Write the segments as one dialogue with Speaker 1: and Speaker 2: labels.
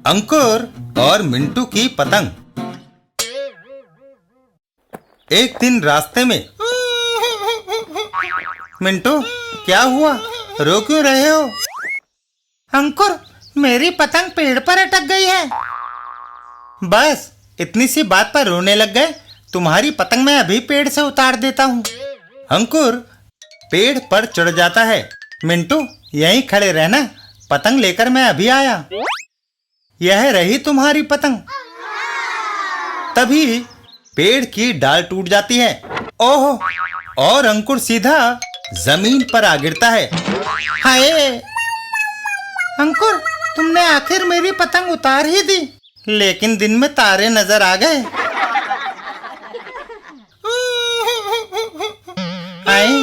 Speaker 1: अंकुर और मिंटू की पतंग। एक दिन रास्ते में। मिंटू, क्या हुआ? रो क्यों रहे हो?
Speaker 2: अंकुर, मेरी पतंग पेड़ पर अटक गई है।
Speaker 1: बस इतनी सी बात पर रोने लग गए? तुम्हारी पतंग मैं अभी पेड़ से उतार देता हूँ। अंकुर पेड़ पर चढ़ जाता है। मिंटू, यहीं खड़े रहना, पतंग लेकर मैं अभी आया। यह रही तुम्हारी पतंग। तभी पेड़ की डाल टूट जाती है। ओह! और अंकुर सीधा जमीन पर आ गिरता है।
Speaker 2: हाय अंकुर, तुमने आखिर मेरी पतंग उतार ही दी।
Speaker 1: लेकिन दिन में तारे नजर आ गए। आए,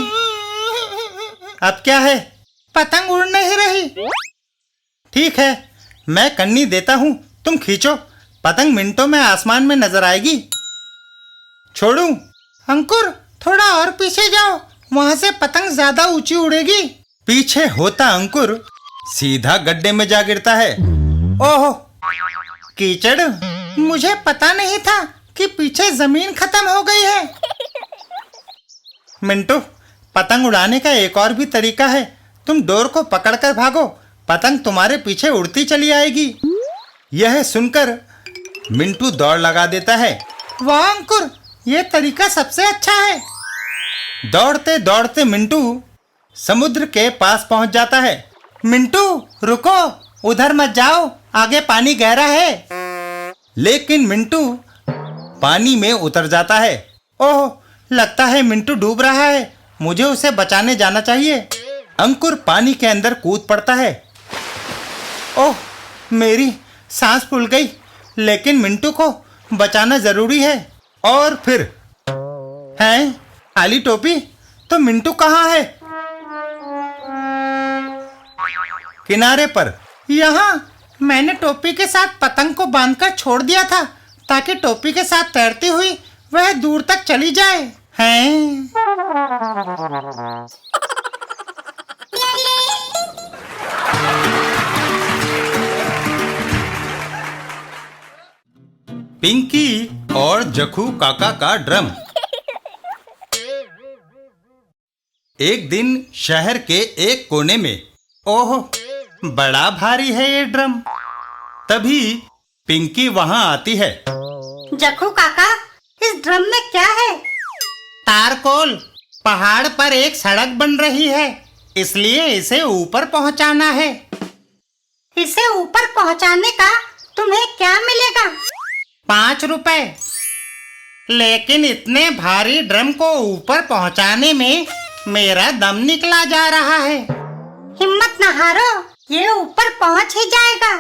Speaker 1: अब क्या है?
Speaker 2: पतंग उड़ नहीं रही।
Speaker 1: ठीक है, मैं कन्नी देता हूँ, तुम खींचो। पतंग मिनटों में आसमान में नजर आएगी। छोड़ूं?
Speaker 2: अंकुर, थोड़ा और पीछे जाओ, वहां से पतंग ज्यादा ऊंची उड़ेगी।
Speaker 1: पीछे होता अंकुर सीधा गड्ढे में जा गिरता है। ओह! कीचड़!
Speaker 2: मुझे पता नहीं था कि पीछे जमीन खत्म हो गई है।
Speaker 1: मिंटू, पतंग उड़ाने का एक और भी तरीका है। तुम डोर को पकड़कर भागो, पतंग तुम्हारे पीछे उड़ती चली आएगी। यह सुनकर मिंटू दौड़ लगा देता है।
Speaker 2: वाह अंकुर, ये तरीका सबसे अच्छा है।
Speaker 1: दौड़ते दौड़ते मिंटू समुद्र के पास पहुंच जाता है।
Speaker 2: मिंटू, रुको, उधर मत जाओ, आगे पानी गहरा है।
Speaker 1: लेकिन मिंटू पानी में उतर जाता है। ओह! लगता है मिंटू डूब रहा है, मुझे उसे बचाने जाना चाहिए। अंकुर पानी के अंदर कूद पड़ता है। ओह! मेरी सांस फूल गई, लेकिन मिंटू को बचाना जरूरी है। और फिर हैं, खाली टोपी? तो मिंटू कहाँ है? किनारे पर।
Speaker 2: यहाँ मैंने टोपी के साथ पतंग को बांधकर छोड़ दिया था, ताकि टोपी के साथ तैरती हुई वह दूर तक चली जाए। हैं?
Speaker 1: पिंकी और जखू काका का ड्रम। एक दिन शहर के एक कोने में। ओह! बड़ा भारी है ये ड्रम। तभी पिंकी वहां आती है।
Speaker 3: जखू काका, इस ड्रम में क्या है?
Speaker 2: तारकोल। पहाड़ पर एक सड़क बन रही है, इसलिए इसे ऊपर पहुंचाना है।
Speaker 3: इसे ऊपर पहुंचाने का तुम्हें क्या मिलेगा?
Speaker 2: 5 रुपए। लेकिन इतने भारी ड्रम को ऊपर पहुंचाने में मेरा दम निकला जा रहा है।
Speaker 3: हिम्मत न हारो, ये ऊपर पहुंच ही जाएगा।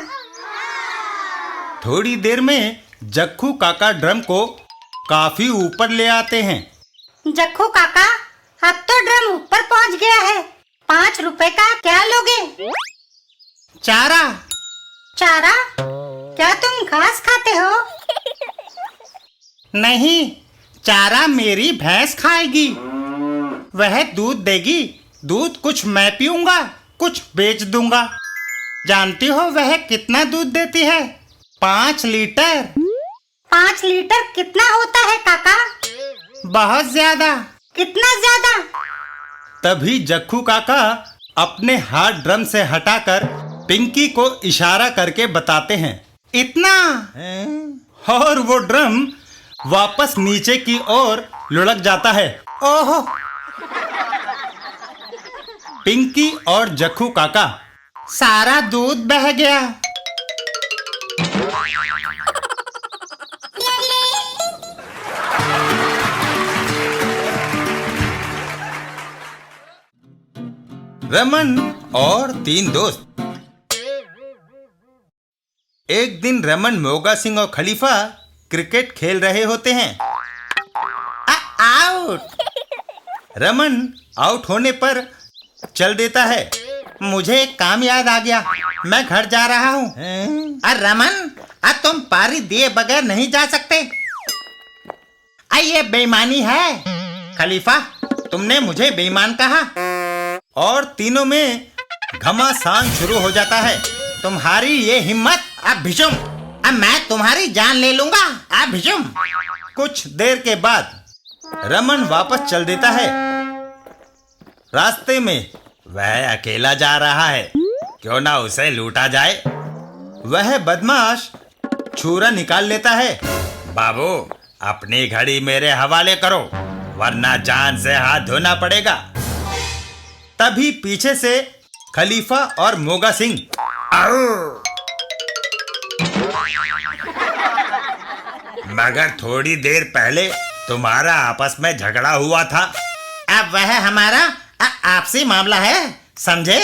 Speaker 1: थोड़ी देर में जक्खू काका ड्रम को काफी ऊपर ले आते हैं।
Speaker 3: जक्खू काका, अब तो ड्रम ऊपर पहुंच गया है। 5 रुपए का क्या लोगे?
Speaker 2: चारा।
Speaker 3: चारा? क्या तुम घास खाते हो?
Speaker 2: नहीं, चारा मेरी भैंस खाएगी। वह दूध देगी, दूध कुछ मैं पीऊंगा, कुछ बेच दूंगा। जानती हो वह कितना दूध देती है? 5 लीटर।
Speaker 3: 5 लीटर कितना होता है काका?
Speaker 2: बहुत ज्यादा।
Speaker 3: कितना ज्यादा?
Speaker 1: तभी जक्खू काका अपने हाथ ड्रम से हटाकर पिंकी को इशारा करके बताते हैं।
Speaker 2: इतना।
Speaker 1: और वो ड्रम वापस नीचे की ओर लुढ़क जाता है।
Speaker 2: ओह!
Speaker 1: पिंकी और जक्खू काका।
Speaker 2: सारा दूध बह गया।
Speaker 1: रमन और 3 दोस्त। एक दिन रमन, मोगा सिंह और खलीफा क्रिकेट खेल रहे होते हैं।
Speaker 2: आउट!
Speaker 1: रमन आउट होने पर चल देता है।
Speaker 2: मुझे एक काम याद आ गया, मैं घर जा रहा हूँ। रमन, तुम पारी दिए बगैर नहीं जा सकते। ये बेईमानी है। खलीफा, तुमने मुझे बेईमान कहा।
Speaker 1: और तीनों में घमासान शुरू हो जाता है।
Speaker 2: तुम्हारी ये हिम्मत, अब भिशुम, अब मैं तुम्हारी जान ले लूंगा। अब भिशुम।
Speaker 1: कुछ देर के बाद रमन वापस चल देता है। रास्ते में वह अकेला जा रहा है, क्यों ना उसे लूटा जाए। वह बदमाश छुरा निकाल लेता है। बाबू, अपनी घड़ी मेरे हवाले करो, वरना जान से हाथ धोना पड़ेगा। तभी पीछे से खलीफा और मोगा सिंह। मगर थोड़ी देर पहले तुम्हारा आपस में झगड़ा हुआ था।
Speaker 2: अब वह हमारा आपसी मामला है, समझे?